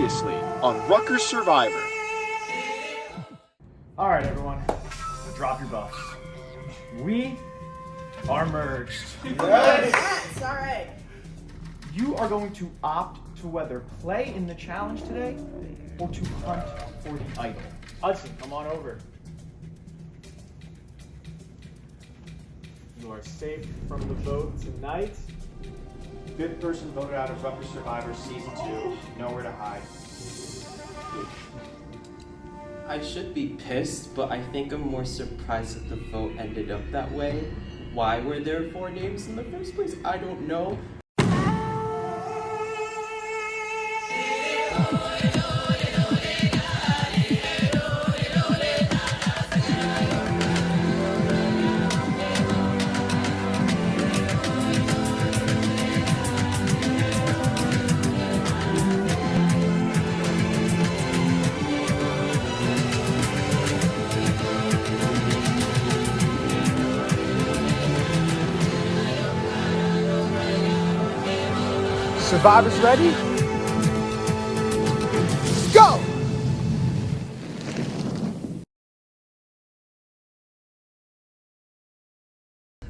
Previously on Rutgers Survivor. All right, everyone, drop your buffs. We are merged. Yes, all right. You are going to opt to whether play in the challenge today or to hunt for the idol. Hudson, come on over. You are safe from the vote tonight. Fifth person voted out of Rutgers Survivor Season 2. Nowhere to hide. I should be pissed, but I think I'm more surprised that the vote ended up that way. Why were there 4 names in the first place? I don't know. Survivors ready? Go!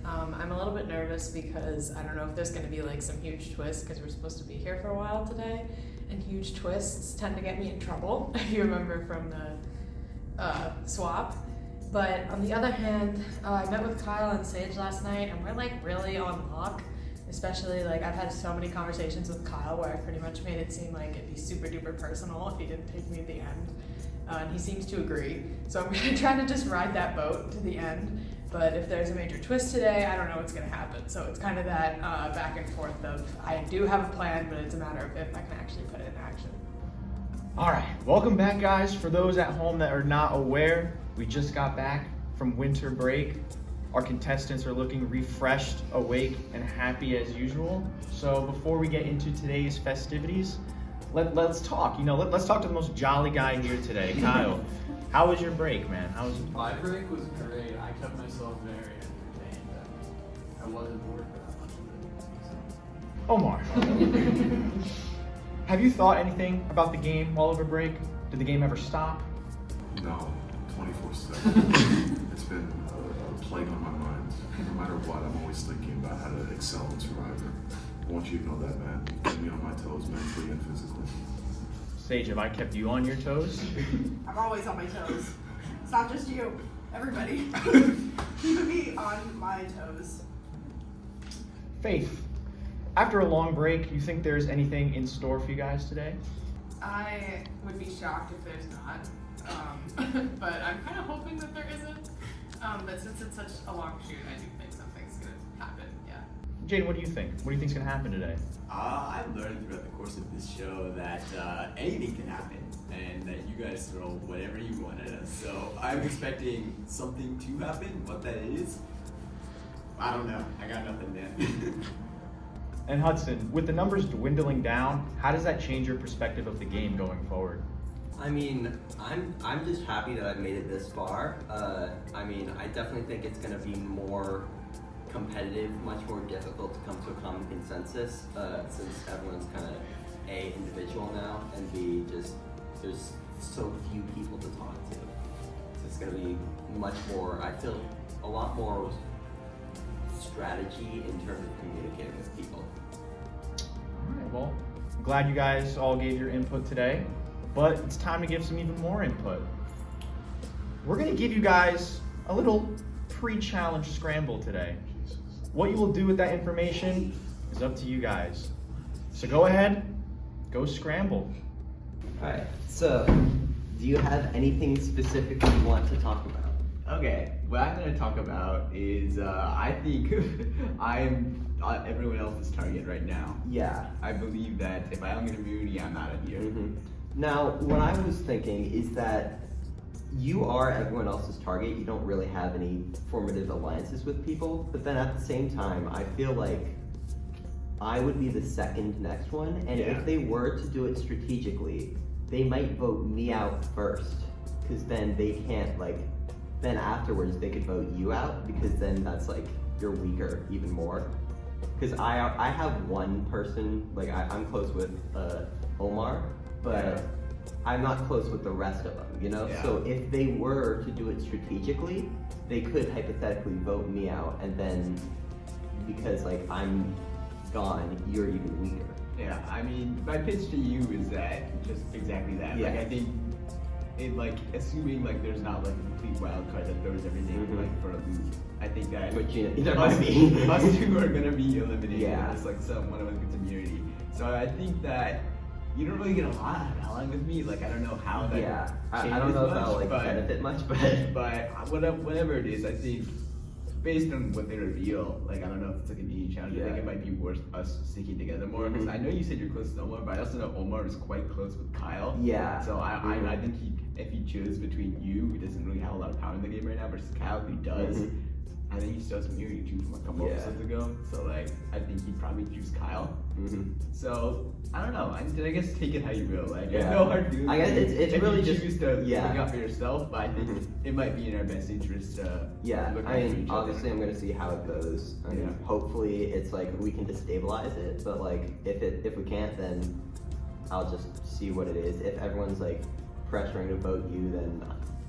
I'm a little bit nervous because I don't know if there's going to be like some huge twist because we're supposed to be here for a while today, and huge twists tend to get me in trouble, if you remember from the swap. But on the other hand, I met with Kyle and Sage last night, and we're like really on luck. Especially like I've had so many conversations with Kyle where I pretty much made it seem like it'd be super duper personal if he didn't pick me at the end, and he seems to agree. So I'm gonna try to just ride that boat to the end. But if there's a major twist today, I don't know what's gonna happen. So it's kind of that back and forth of I do have a plan, but it's a matter of if I can actually put it in action. All right, welcome back, guys. For those at home that are not aware, we just got back from winter break. Our contestants are looking refreshed, awake, and happy as usual. So before we get into today's festivities, let's talk. Let's talk to the most jolly guy here today, Kyle. How was your break, man? How was it? My break was great. I kept myself very entertained. I wasn't bored for that much of it. So. Omar, have you thought anything about the game while over break? Did the game ever stop? No, 24/7. It's been a plague on my mind. No matter what, I'm always thinking about how to excel in Survivor. I want you to know that, man. You keep me on my toes mentally and physically. Sage, have I kept you on your toes? I'm always on my toes. It's not just you. Everybody. Keeping me on my toes. Faith, after a long break, you think there's anything in store for you guys today? I would be shocked if there's not, but I'm kind of hoping that there isn't. But since it's such a long shoot, I do think something's gonna happen. Yeah. Jaden, what do you think? What do you think's gonna happen today? I've learned throughout the course of this show that anything can happen, and that you guys throw whatever you want at us. So I'm expecting something to happen. What that is, I don't know. I got nothing, man. And Hudson, with the numbers dwindling down, how does that change your perspective of the game going forward? I mean, I'm just happy that I've made it this far. I mean, I definitely think it's going to be more competitive, much more difficult to come to a common consensus, since everyone's kind of A, individual now, and B, just there's so few people to talk to. So it's going to be much more, I feel, a lot more strategy in terms of communicating with people. All right, well, I'm glad you guys all gave your input today, but it's time to give some even more input. We're gonna give you guys a little pre-challenge scramble today. What you will do with that information is up to you guys. So go ahead, go scramble. Alright, so do you have anything specific you want to talk about? Okay, what I'm going to talk about is I think I'm everyone else's target right now. Yeah. I believe that if I don't get immunity, I'm out of here. Mm-hmm. Now, what I was thinking is that you are everyone else's target. You don't really have any formative alliances with people, but then at the same time, I feel like I would be the second next one, and if they were to do it strategically, they might vote me out first, because then they can't, like, then afterwards they could vote you out, because then that's like, you're weaker even more. Because I have one person, like I'm close with Omar, but I'm not close with the rest of them, you know? Yeah. So if they were to do it strategically, they could hypothetically vote me out, and then because like I'm gone, you're even weaker. Yeah, I mean, my pitch to you is that just exactly that. Yeah. Like, I think it like assuming like there's not like a complete wild card that throws everything like for a loop. I think that Which there might be. us two are gonna be eliminated. Yeah. Unless like one of us gets immunity. So I think that you don't really get a lot of allying with me. Like I don't know how that Yeah, I changes don't know if much, that'll like but, benefit much, but whatever it is, I think based on what they reveal, like I don't know if it's like an easy challenge. I think Yeah. it might be worth us sticking together more. Because I know you said you're close to Omar, but I also know Omar is quite close with Kyle. Yeah. So I think if he chose between you, who doesn't really have a lot of power in the game right now, versus Kyle, who does. I think he still has immunity too from a couple episodes ago. So like I think he'd probably choose Kyle. So I don't know. I guess take it how you will. Like there's no hard feelings. I guess it's if really you just choose to look out for yourself, but I think it might be in our best interest to look I out for mean, each obviously other. I'm gonna see how it goes. I mean, Yeah. hopefully it's like we can destabilize it, but like if we can't, then I'll just see what it is. If everyone's like pressuring to vote you, then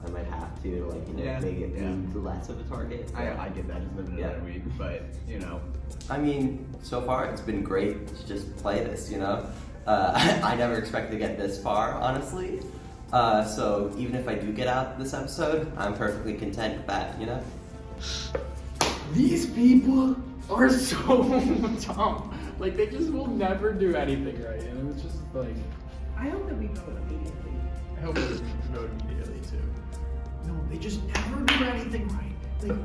I might have to like make it be less of a target. I get that. Just living another week, but you know. I mean, so far it's been great to just play this, you know? I never expected to get this far, honestly. So even if I do get out this episode, I'm perfectly content with that, you know? These people are so dumb. Like, they just will never do anything right. And it's just like, I hope that we vote immediately. I hope they vote immediately too. No, they just never do anything right. Like,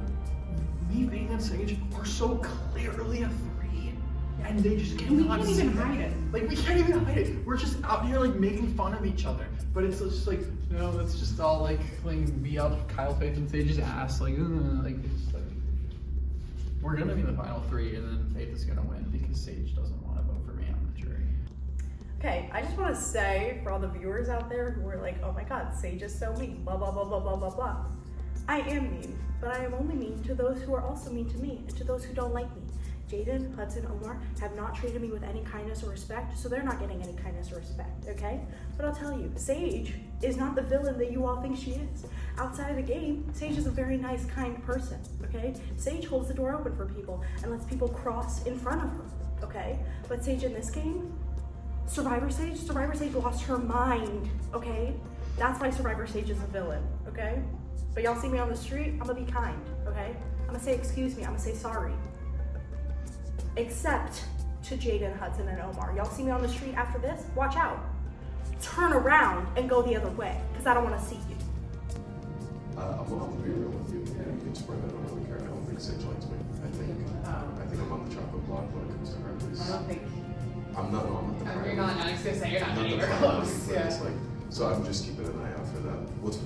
me, Faith, and Sage are so clearly a 3, and they just And we cannot can't see even it. hide it. Like, we can't even hide it. We're just out here, like, making fun of each other. But it's just like, no, let's just all, like be out Kyle, Faith, and Sage's ass. Like, it's like, we're gonna be in the final 3, and then Faith is gonna win because Sage doesn't want to vote for me on the jury. Okay, I just want to say for all the viewers out there who are like, oh my god, Sage is so mean, blah, blah, blah, blah, blah, blah, blah. I am mean, but I am only mean to those who are also mean to me and to those who don't like me. Jaden, Hudson, Omar have not treated me with any kindness or respect, so they're not getting any kindness or respect, okay? But I'll tell you, Sage is not the villain that you all think she is. Outside of the game, Sage is a very nice, kind person, okay? Sage holds the door open for people and lets people cross in front of her, okay? But Sage in this game, Survivor Sage lost her mind, okay? That's why Survivor Sage is a villain, okay? But y'all see me on the street, I'm gonna be kind, okay? I'm gonna say excuse me, I'm gonna say sorry. Except to Jaden, Hudson, and Omar. Y'all see me on the street after this? Watch out. Turn around and go the other way, because I don't wanna see you. I'm gonna be real with you, and you can spread that. I don't really care. I don't think Sage likes me. I think I'm on the chocolate block when it comes to her. I don't think. I'm not the You're not. I was gonna say you're not I'm anywhere the close. but Yeah. it's like, so I'm just keeping an eye out for that. What's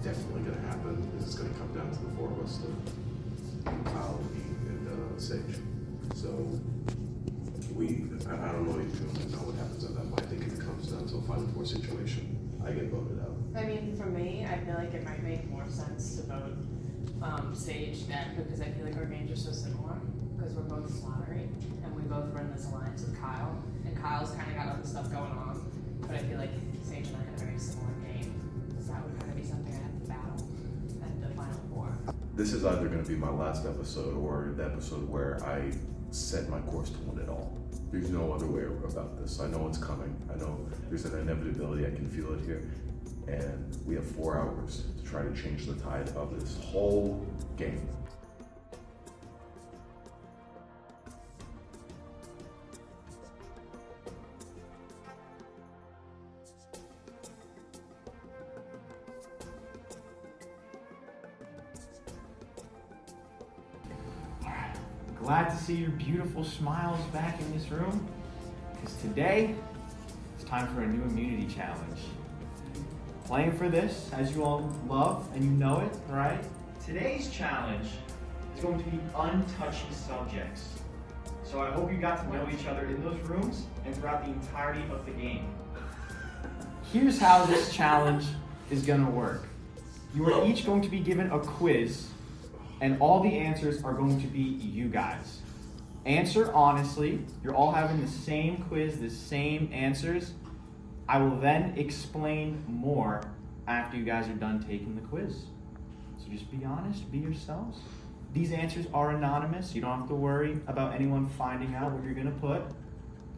definitely gonna happen is it's gonna come down to the 4 of us, Kyle, me, and Sage. So I don't know if you know what happens on that, but I think if it comes down to a Final 4 situation, I get voted out. I mean, for me, I feel like it might make more sense to vote Sage then, because I feel like our games are so similar, because we're both Slattery, and we both run this alliance with Kyle, and Kyle's kind of got other stuff going on, but I feel like Sage and I have a very similar game, so that would kind of be something I have to battle at the Final 4. This is either going to be my last episode or the episode where I set my course to win it all. There's no other way about this. I know it's coming. I know there's an inevitability. I can feel it here. And we have 4 hours to try to change the tide of this whole game. Glad to see your beautiful smiles back in this room, because today it's time for a new immunity challenge. Playing for this, as you all love and you know it, right? Today's challenge is going to be untouchy subjects. So I hope you got to know each other in those rooms and throughout the entirety of the game. Here's how this challenge is going to work. You are each going to be given a quiz, and all the answers are going to be you guys. Answer honestly. You're all having the same quiz, the same answers. I will then explain more after you guys are done taking the quiz. So just be honest, be yourselves. These answers are anonymous. You don't have to worry about anyone finding out what you're gonna put.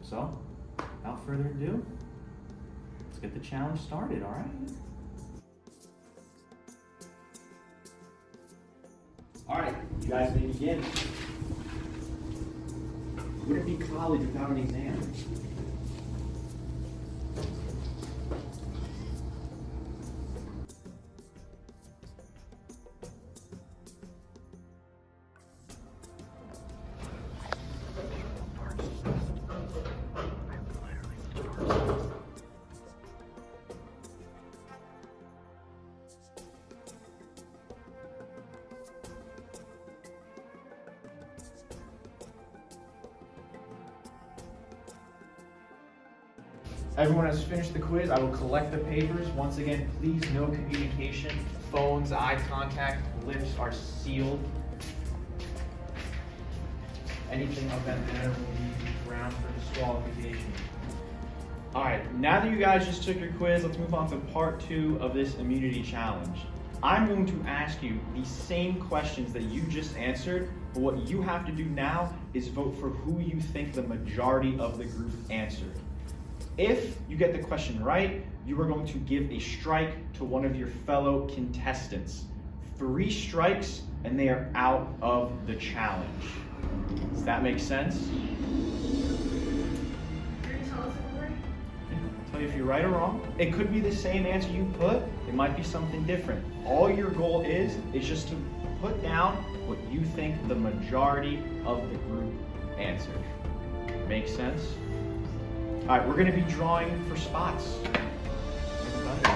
So, without further ado, let's get the challenge started, all right? All right, you guys may begin. Would it be college without an exam? Everyone has finished the quiz. I will collect the papers. Once again, please no communication. Phones, eye contact, lips are sealed. Anything of that matter will be ground for disqualification. All right, now that you guys just took your quiz, let's move on to part 2 of this immunity challenge. I'm going to ask you the same questions that you just answered, but what you have to do now is vote for who you think the majority of the group answered. If you get the question right, you are going to give a strike to one of your fellow contestants. 3 strikes and they are out of the challenge. Does that make sense? I'll tell you if you're right or wrong. It could be the same answer you put. It might be something different. All your goal is just to put down what you think the majority of the group answered. Make sense? All right, we're going to be drawing for spots. Everybody.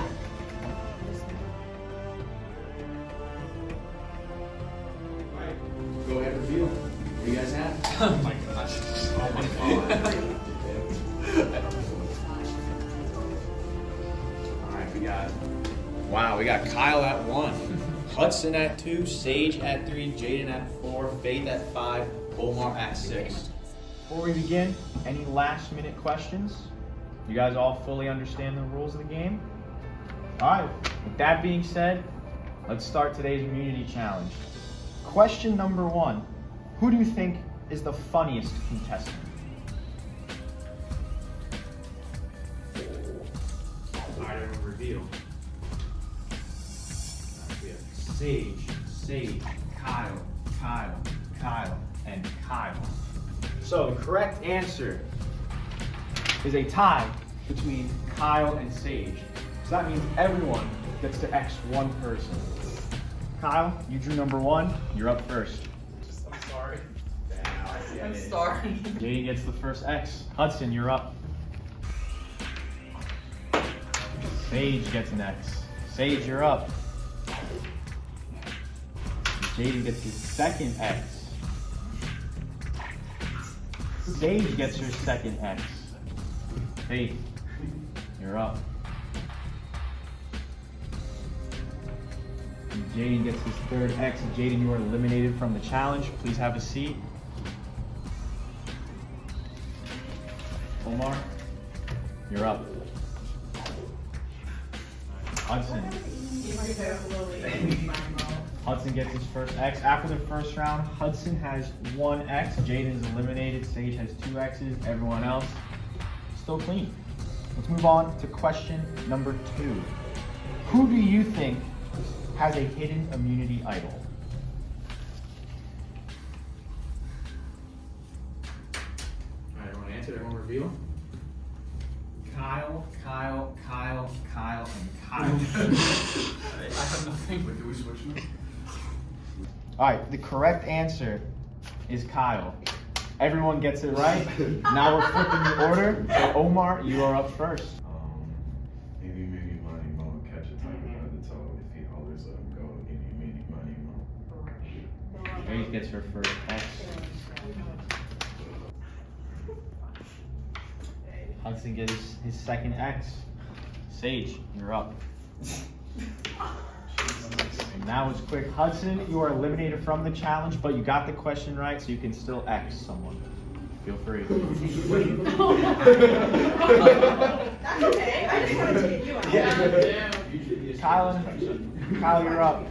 All right, go ahead and reveal. What do you guys have? Oh my gosh. Oh my God. All right, we got Kyle at 1, Hudson at 2, Sage at 3, Jaden at 4, Faith at 5, Omar at 6. Before we begin, any last minute questions? You guys all fully understand the rules of the game? All right, with that being said, let's start today's immunity challenge. Question number 1, who do you think is the funniest contestant? All right, everyone reveal. We have Sage, Kyle, and Kyle. So the correct answer is a tie between Kyle and Sage. So that means everyone gets to X one person. Kyle, you drew number 1. You're up first. I'm sorry. I'm sorry. Jaden gets the first X. Hudson, you're up. Sage gets an X. Sage, you're up. Jaden gets his second X. Sage gets her second X. Faith, you're up. Jaden gets his third X. Jaden, you are eliminated from the challenge. Please have a seat. Omar, you're up. Hudson. Hudson gets his first X. After the first round, Hudson has 1 X. Jaden is eliminated. Sage has 2 X's. Everyone else still clean. Let's move on to question number 2. Who do you think has a hidden immunity idol? All right, everyone answer. Everyone reveal. Kyle, and Kyle. I have nothing. Wait, do we switch now? All right, the correct answer is Kyle. Everyone gets it right. Now we're flipping the order. So Omar, you are up first. Maybe money mo, catch a tiger by the toe. If he hollers, let him go. Maybe money mo. Faith gets her first X. Hudson gets his second X. Sage, you're up. And that was quick. Hudson, you are eliminated from the challenge, but you got the question right, so you can still X someone. Feel free. That's okay. I just want to take you out. Kyle, you're up.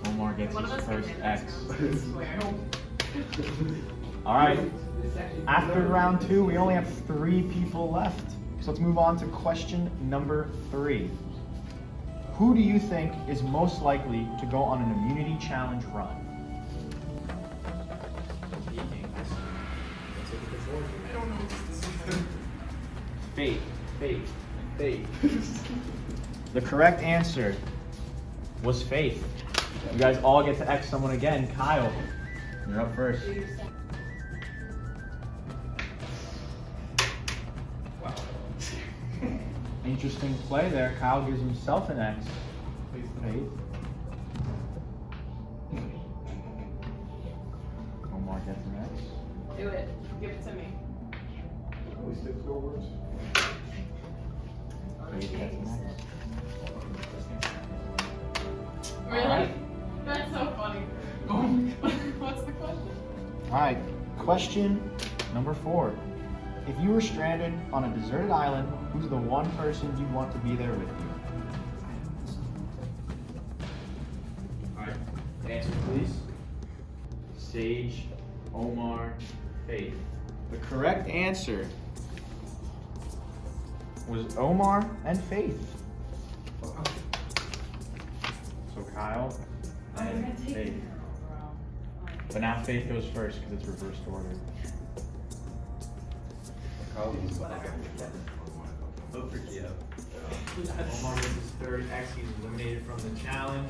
Omar gets his first X. All right. After round 2, we only have 3 people left. So let's move on to question number 3. Who do you think is most likely to go on an immunity challenge run? Faith. The correct answer was Faith. You guys all get to X someone again. Kyle, you're up first. Wow. Interesting play there. Kyle gives himself an X. Faith. Omar gets an X. Do it. Give it to me. Always stick forwards. Faith gets an X. Really? Alright. That's so funny. What's the question? Alright, question number 4. If you were stranded on a deserted island, who's the one person you'd want to be there with you? Alright, answer please. Sage, Omar, Faith. The correct answer was Omar and Faith. So Kyle and Faith. But now Faith goes first because it's reversed order. Vote for Gio. Omar gets his third X. He's eliminated from the challenge.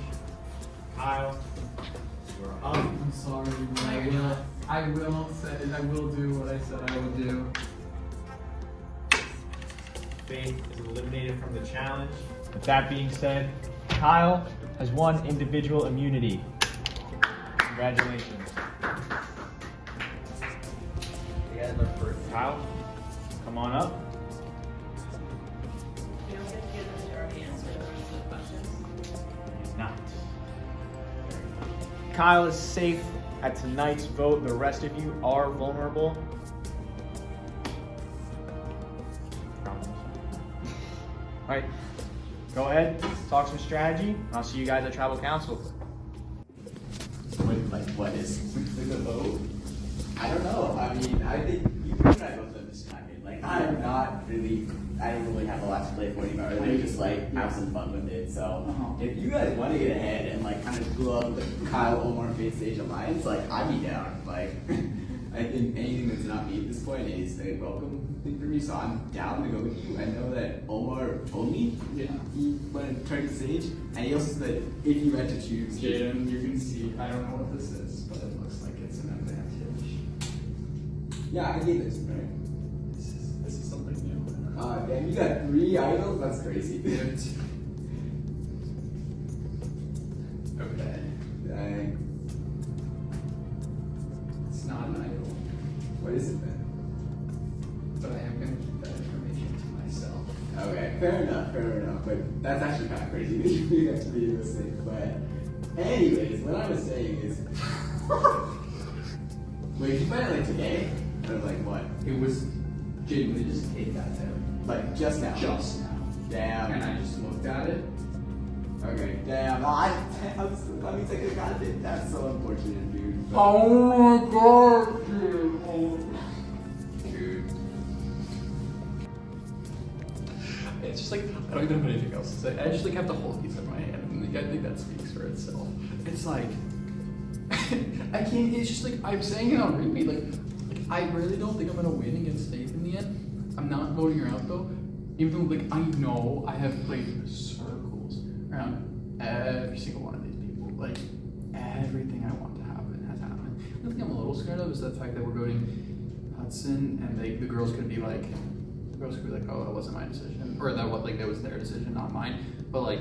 Kyle, you're up. I'm sorry, but I will do what I said I would do. Faith is eliminated from the challenge. With that being said, Kyle has won individual immunity. Congratulations. You guys are first. Kyle, come on up. You don't get to give the majority answer to the rest of the questions. He's not. Kyle is safe at tonight's vote. The rest of you are vulnerable. All right, go ahead, talk some strategy. I'll see you guys at Tribal Council. What is the vote? I don't know. I mean, I think you and I both know this time. Like, I don't really have a lot to play for anymore. I'd rather just like have some fun with it. So if you guys want to get ahead and like kind of blow up the Kyle, Omar, Faith Stage alliance, like I'd be down. Like I think anything that's not me at this point is a welcome thing for me. So I'm down to go with you. I know that Omar told me he wanted to try to Sage, and he also said if you had to choose, Jaden, you can see, I don't know what this is, but it looks like it's an advantage. Yeah, I gave this, right? This is something new. Damn, you got 3 idols? That's crazy. Okay. Dang. It's not an idol, What is it then? but I am going to keep that information to myself. Okay, fair enough. But that's actually kind of crazy that you have to be realistic. But anyways, what I was saying is wait, did you find it like today? Or like what? It was genuinely just take that down. Like just now? Just now. Damn. And I just looked at it. Okay, damn. I mean, I could got it. That's so unfortunate, dude. But Oh my god, dude. dude. It's just like, I don't even have anything else to say. I just like have to hold these in my hand, and like, I think that speaks for itself. It's like, I can't, it's just like, I'm saying it on repeat, like I really don't think I'm gonna win against Faith in the end. I'm not voting her out though, even though like, I know I have played circles around every single one of these people. Like, everything I want to happen has happened. The thing I'm a little scared of is the fact that we're voting Hudson, and the girls could be like, oh, it wasn't my decision, or that was their decision, not mine. But like,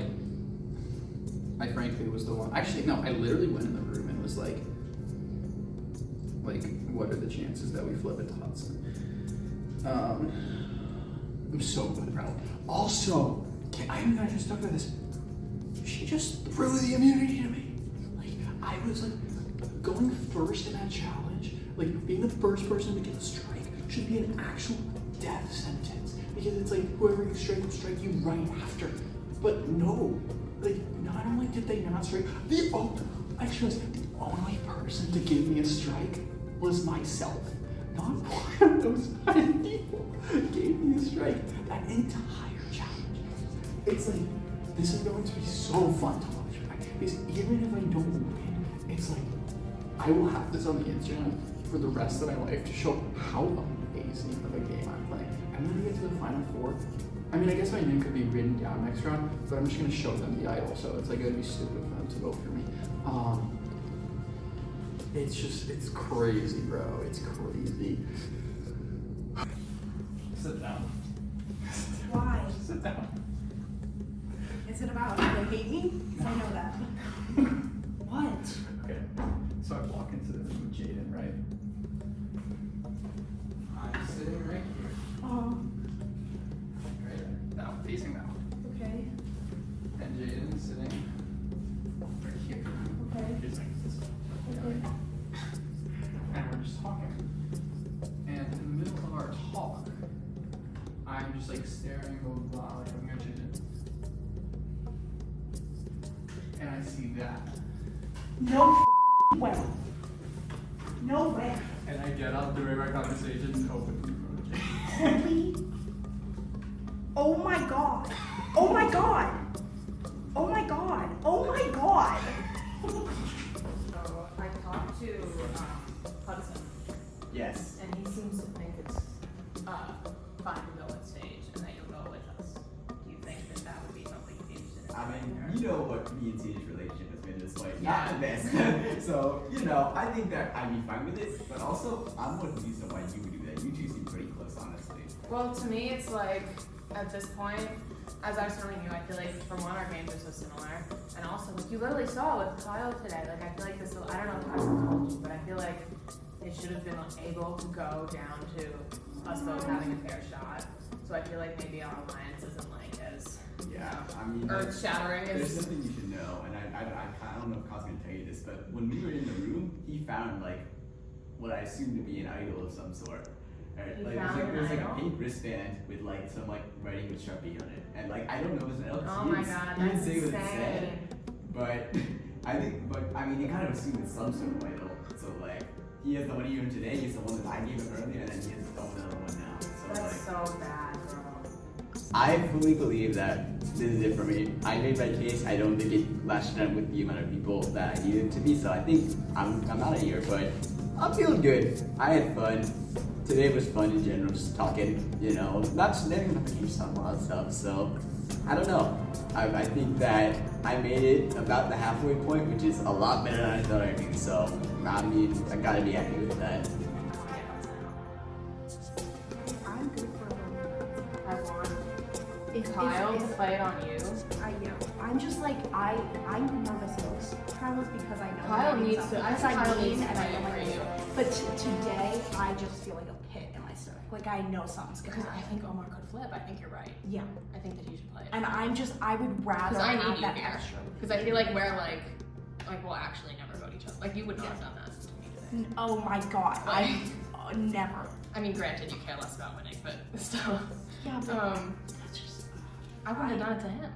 I frankly was the one. Actually, no, I literally went in the room and was like, what are the chances that we flip it to Hudson? I'm so proud. Also, I haven't even just talked about this. She just threw the immunity to me. Like, I was like going first in that challenge. Like, being the first person to get a strike should be an actual death sentence. Because it's like, whoever you strike will strike you right after. But no, like, not only did they not strike, the only person to give me a strike was myself. Not one of those 5 people gave me a strike that entire challenge. It's like, this is going to be so fun to watch, right? Because even if I don't win, it's like, I will have this on the Instagram for the rest of my life to show how amazing of a game I'm playing. I'm gonna get to the Final Four. I mean, I guess my name could be written down next round, but I'm just gonna show them the idol, so it's like it'd be stupid for them to vote for me. It's crazy, bro. It's crazy. Sit down. Why? Sit down. Is it about they hate me? 'Cause I know that. What? Okay, so I walk into the room with Jaden, right? I'm sitting right here. Oh, Right now, facing that one. okay. And Jaden's sitting right here. Okay. He's like this. Okay. And we're just talking. And in the middle of our talk, I'm just like staring, blah, blah, blah, like looking at Jaden. And I see that. No way. No way. And I get up, during my conversation, and open the Jaden. Holy. Oh my god. Oh my god. Oh my god. Oh my god. So I talked to Hudson, Yes. and he seems to think it's fine to go on stage, and that you'll go with us. Do you think that that would be something you'd be interested in? I mean, you know what me and Tina's relationship has been this way. Yeah. Not the best. So, you know, I think that I'd be fine with it, but also, I'm more confused on why you would do that. You two seem pretty close, honestly. Well, to me, it's like, at this point, as I was telling you, I feel like, for one, our games are so similar, and also, like, you literally saw with Kyle today, like, I feel like this, I don't know if Kyle told you, but I feel like it should have been able to go down to us both having a fair shot. So I feel like maybe our alliance isn't, like, as Yeah, I mean, earth-shattering there's as... something you should know, and I don't know if Kyle's gonna tell you this, but when we were in the room, he found like what I assumed to be an idol of some sort. Right? He Like found there's an like a idol? pink wristband with like some like writing with Sharpie on it, and like I don't know if it's an idol. Oh he my didn't- god, he didn't that's say what it insane. said, but I mean, you kind of assume it's some sort of idol. So like he has the one he earned today, he has the one that I gave him earlier, and then he has another one now. So That's like. so bad, bro. I fully believe that this is it for me. I made my case. I don't think it lasted out with the amount of people that I needed it to be. So I think I'm out of here, but I'm feeling good. I had fun. Today was fun in general, just talking, you know, not just naming about the game, just talking about stuff. So I don't know. I think that I made it about the halfway point, which is a lot better than I thought I'd be. So I mean, I gotta be happy with that. I'm good for a I want If Kyle to play it on you. I know. I'm just like I'm nervous in those trials because I know Kyle that needs it's to- up. I Because think Kyle mean needs to and I play know it my for limits. you. But today I just feel like a pit in my stomach. Like I know something's gonna Because I happen. think Omar could flip. I think you're right. Yeah. I think that you should play it. And I would rather Because I have need you that here. extra. Because I feel like we're like we'll actually never vote each other. Like you would not have done that to me today. Oh my god. I never. I mean, granted, you care less about winning, but still. Yeah, but that's just I wouldn't have done it to him.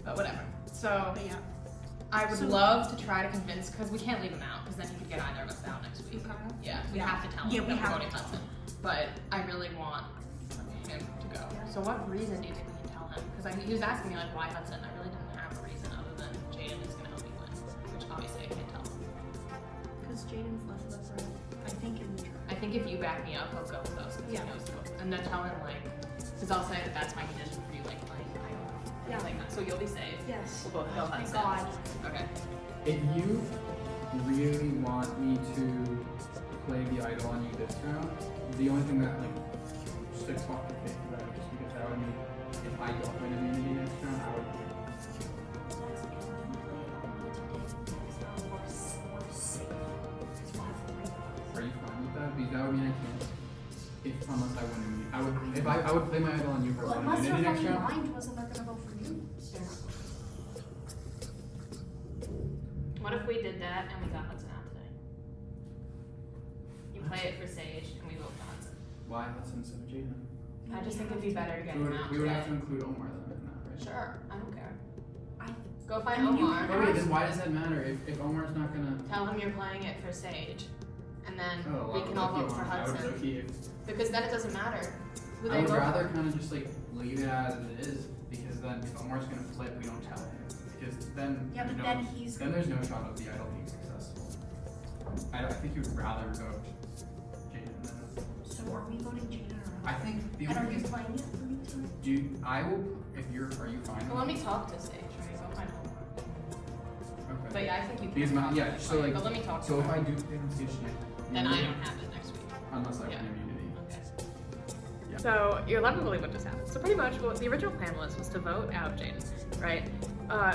But whatever. So but yeah. I would So- love to try to convince, because we can't leave him out, because then he could get either of us out next week. Yeah, we Yeah. have to tell him Yeah, we that we're have voting to tell Hudson. But I really want him to go. So what reason do you think we can tell him? Because he was asking me like, why Hudson? I really didn't have a reason other than Jaden is going to help me win, which obviously I can't tell him. Because Jaden's less of a threat, I think, in the trial. I think if you back me up, he'll go with us because Yeah. he knows the book. And then tell him like, because I'll say that that's my condition for you, like playing idol. Yeah. Like that. So you'll be safe. Yes. We'll both go Thank Hudson. God. Okay. If you really want me to play the idol on you this round, the only thing that like sticks off your face about it, just because that would mean if I don't win immunity next round, I would win. Are you fine with that? Because that would mean I can't. Unless I win immunity. I would play my idol on you for Well, one unless your immunity next fucking round. mind wasn't they're gonna vote for you. What if we did that and we got Hudson out today? You play it instead of Jaden. I just think it'd be better to get We him would, out we would today. have to include Omar then in that, right? Sure, I don't care. I Go find I mean, you Omar. But wait, then why does that matter if Omar's not gonna? Tell him you're playing it for Sage, and then Oh, we well, can all lucky vote for Omar. I would Hudson. lucky if Because then it doesn't matter who I they would vote rather for. kind of just like leave it as it is, because then if Omar's gonna flip, we don't tell him, because then Yeah, but there's then no, he's- then there's no shot of the idol being successful. I think you would rather vote Jaden than. So are we voting Jaden or I not? think the And are only you reason. playing it for me tonight? Do you, I will if you're. Are you fine? Well, let me talk to Sage, right? Go find Omar. Okay. But yeah, I think you can. Because my, talk yeah, to so him, like. But let me talk to So if her. I do play on stage tonight, Then I don't have it next week. unless I win Yeah. immunity. Okay. So you're led to believe what just happened. So pretty much what the original plan was to vote out Jaden, right?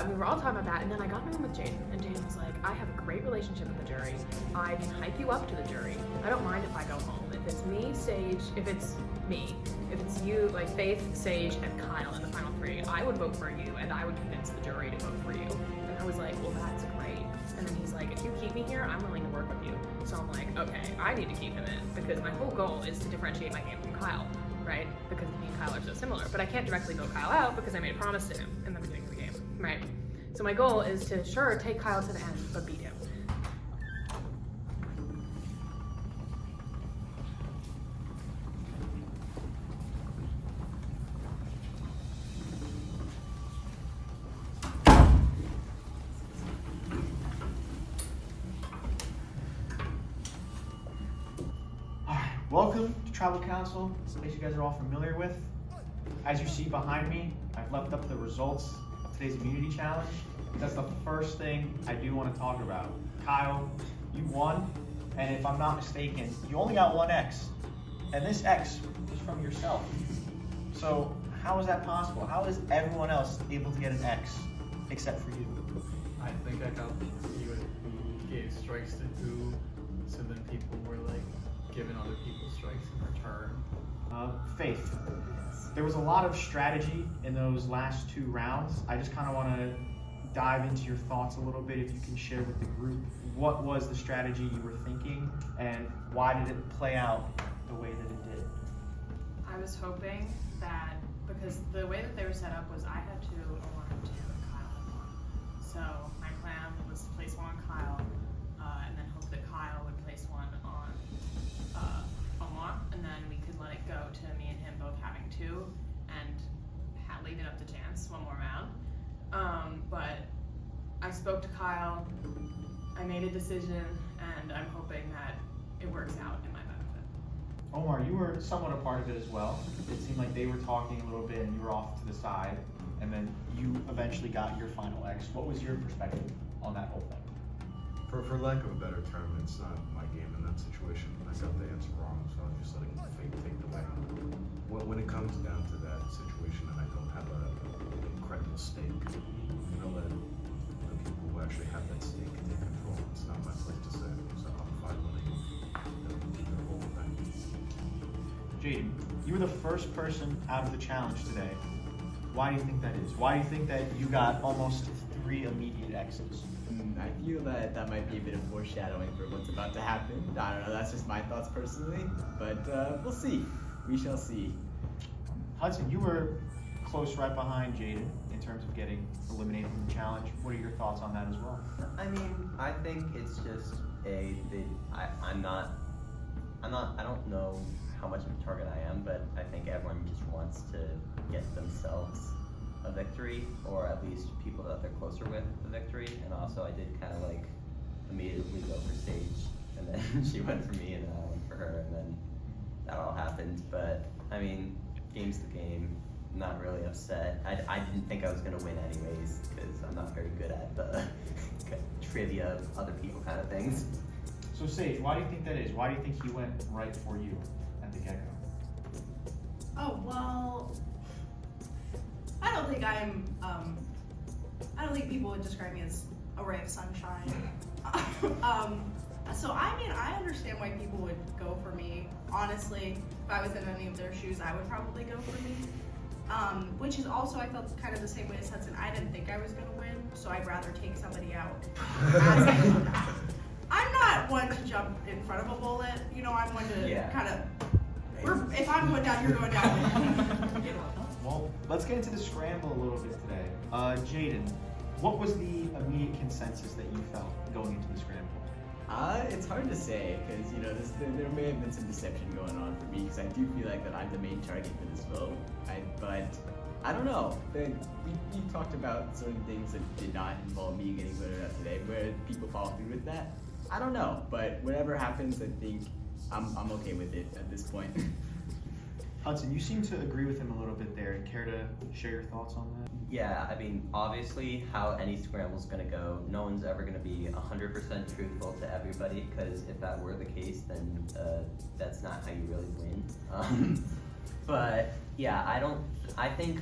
We were all talking about that, and then I got in the room with Jaden, and Jaden was like, I have a great relationship with the jury. I can hype you up to the jury. I don't mind if I go home. If it's me, Sage, if it's me, if it's you, like Faith, Sage, and Kyle in the final three, I would vote for you, and I would convince the jury to vote for you. And I was like, well, that's great. And then he's like, if you keep me here, I'm willing to work with you. So I'm like, okay, I need to keep him in, because my whole goal is to differentiate my game from Kyle, right? Because me and Kyle are so similar. But I can't directly vote Kyle out because I made a promise to him in the beginning of the game, right? So my goal is to, sure, take Kyle to the end, but beat him. Alright, welcome to Tribal Council, it's a place you guys are all familiar with. As you see behind me, I've left up the results of today's immunity challenge. That's the first thing I do want to talk about. Kyle, you won, and if I'm not mistaken, you only got one X. And this X was from yourself. So how is that possible? How is everyone else able to get an X except for you? I think I got you who gave strikes to who, so then people were like giving other people strikes in return. Faith, there was a lot of strategy in those last two rounds. I just kind of want to dive into your thoughts a little bit, if you can share with the group what was the strategy you were thinking and why did it play out the way that it did? I was hoping that, because the way that they were set up was I had two, Omar had two, and Kyle had one. So my plan was to place one on Kyle, and then hope that Kyle would place one on Omar, and then we could let it go to me and him both having two, and leave it up to chance one more round. But I spoke to Kyle, I made a decision, and I'm hoping that it works out in my benefit. Omar, you were somewhat a part of it as well. It seemed like they were talking a little bit and you were off to the side, and then you eventually got your final X. What was your perspective on that whole thing? For lack of a better term, it's not my game in that situation. I got the answer wrong, so I'm just letting fate take the way. When it comes down to that situation and I don't have an incredible stake, I'm gonna let the people who actually have that stake take control. It's not my place to say, so I'm fine letting them do their whole thing. Jaden, you were the first person out of the challenge today. Why do you think that is? Why do you think that you got almost 3 immediate X's? I feel that that might be a bit of foreshadowing for what's about to happen. I don't know, that's just my thoughts personally, but we'll see. We shall see. Hudson, you were close right behind Jaden in terms of getting eliminated from the challenge. What are your thoughts on that as well? I mean, I think it's just I don't know how much of a target I am, but I think everyone just wants to get themselves a victory, or at least people that they're closer with a victory. And also I did kind of like immediately go for Sage, and then she went for me and then I went for her, and then that all happened. But I mean, game's the game. I'm not really upset. I didn't think I was gonna win anyways, because I'm not very good at the trivia of other people kind of things. So Sage, why do you think that is? Why do you think he went right for you at the get-go? Oh, well, I don't think I don't think people would describe me as a ray of sunshine. So I mean, I understand why people would go for me. Honestly, if I was in any of their shoes, I would probably go for me. Which is also, I felt kind of the same way as Hudson. I didn't think I was gonna win, so I'd rather take somebody out. I'm not one to jump in front of a bullet. You know, I'm one to kind of If I'm going down, you're going down. Well, let's get into the scramble a little bit today. Jaden, what was the immediate consensus that you felt going into the scramble? It's hard to say because there may have been some deception going on for me because I do feel like that I'm the main target for this vote. But I don't know. We talked about certain things that did not involve me getting voted out today. Where people follow through with that, I don't know. But whatever happens, I think I'm okay with it at this point. Hudson, you seem to agree with him a little bit there. Care to share your thoughts on that? Yeah, I mean, obviously, how any scramble's gonna go, no one's ever gonna be 100% truthful to everybody, because if that were the case, then that's not how you really win. But yeah, I think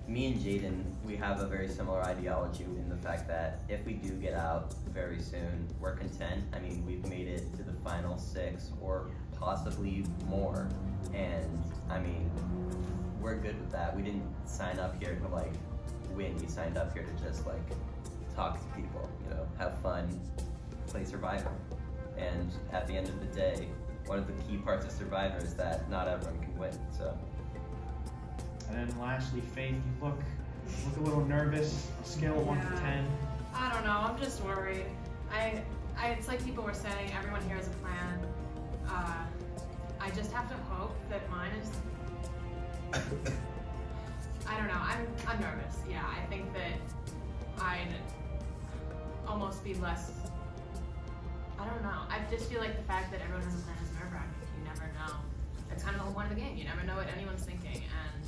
me and Jaden, we have a very similar ideology in the fact that if we do get out very soon, we're content. I mean, we've made it to the final 6 or possibly more, and I mean, we're good with that. We didn't sign up here to like win. We signed up here to just like talk to people, have fun, play Survivor. And at the end of the day, one of the key parts of Survivor is that not everyone can win. So. And then lastly, Faith, you look a little nervous. Scale of 1 to 10. I don't know. I'm just worried. It's like people were saying. Everyone here has a plan. I just have to hope that mine is. I don't know. I'm nervous. Yeah, I think that I'd almost be less. I don't know. I just feel like the fact that everyone has a plan is nerve-wracking. You never know. It's kind of the whole point of the game. You never know what anyone's thinking, and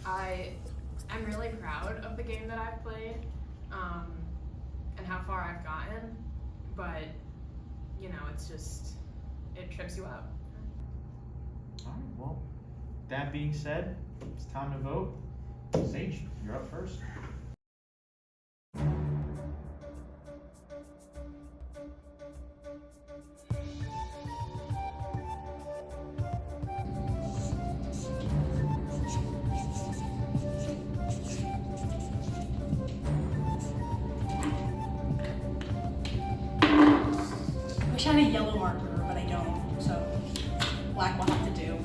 I'm really proud of the game that I've played, and how far I've gotten. But it's just it trips you up. All right. Well, that being said, it's time to vote. Sage, you're up first. I wish I had a yellow marker, but I don't, so black will have to do.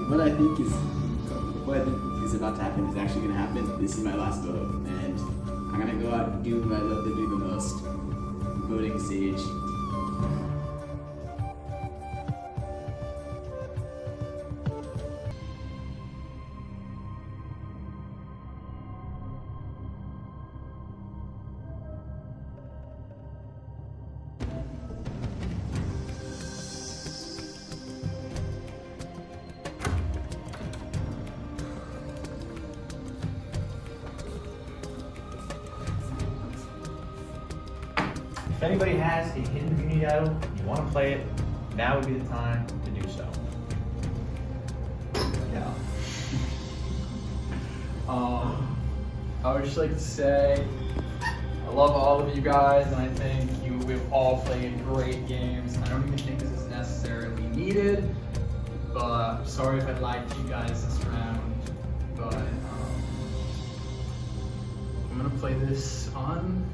What I think is about to happen is actually going to happen. This is my last vote, and I'm going to go out and do what I love to do the most, voting Sage. If anybody has a hidden community idol, you want to play it, now would be the time to do so. Yeah. I would just like to say I love all of you guys, and I think we've all played great games. I don't even think this is necessarily needed, but I'm sorry if I lied to you guys this round. But I'm gonna play this on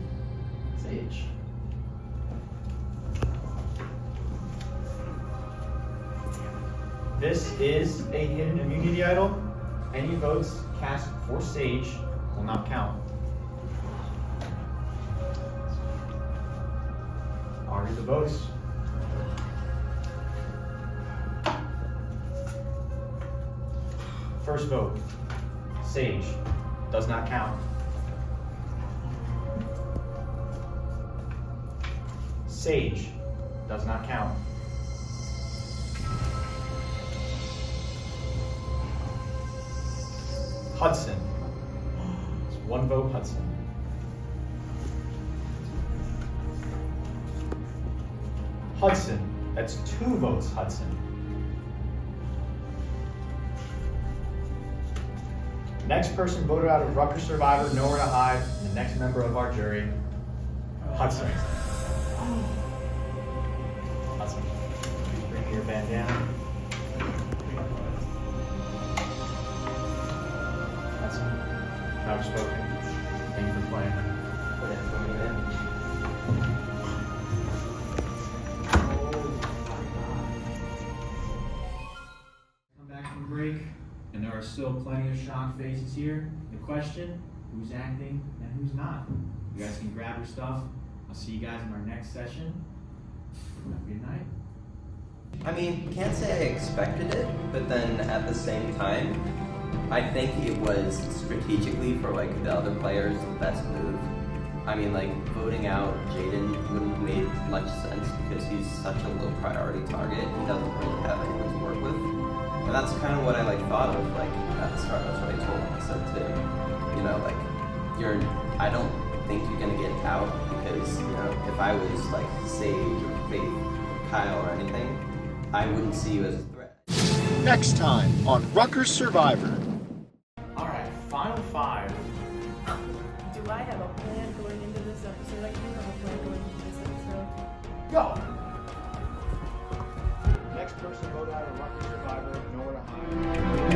Sage. This is a hidden immunity idol. Any votes cast for Sage will not count. I'll read the votes. First vote, Sage. Does not count. Sage. Does not count. Hudson. It's 1 vote, Hudson. Hudson. That's 2 votes, Hudson. Next person voted out of Rutgers Survivor, Nowhere to Hide, and the next member of our jury, Hudson. Hudson. Bring your bandana. Hudson. Outspoken. Thank you for playing. Come back from break, and there are still plenty of shocked faces here. The question, who's acting and who's not? You guys can grab your stuff. I'll see you guys in our next session. Have a good night. I mean, can't say I expected it, but then at the same time, I think it was strategically for like the other players the best move. I mean, like voting out Jaden wouldn't have made much sense because he's such a low priority target. He doesn't really have anyone to work with, and that's kind of what I like thought of like at the start. That's what I told him. I said to him, you know, like I don't think you're gonna get out because you know if I was like Sage or Faith or Kyle or anything, I wouldn't see you as a threat. Next time on Rutgers Survivor. All right, final 5. Do I have a plan going into this episode? I do have a plan going into this episode. Go! Next person voted out of Rutgers Survivor, Nowhere to Hide.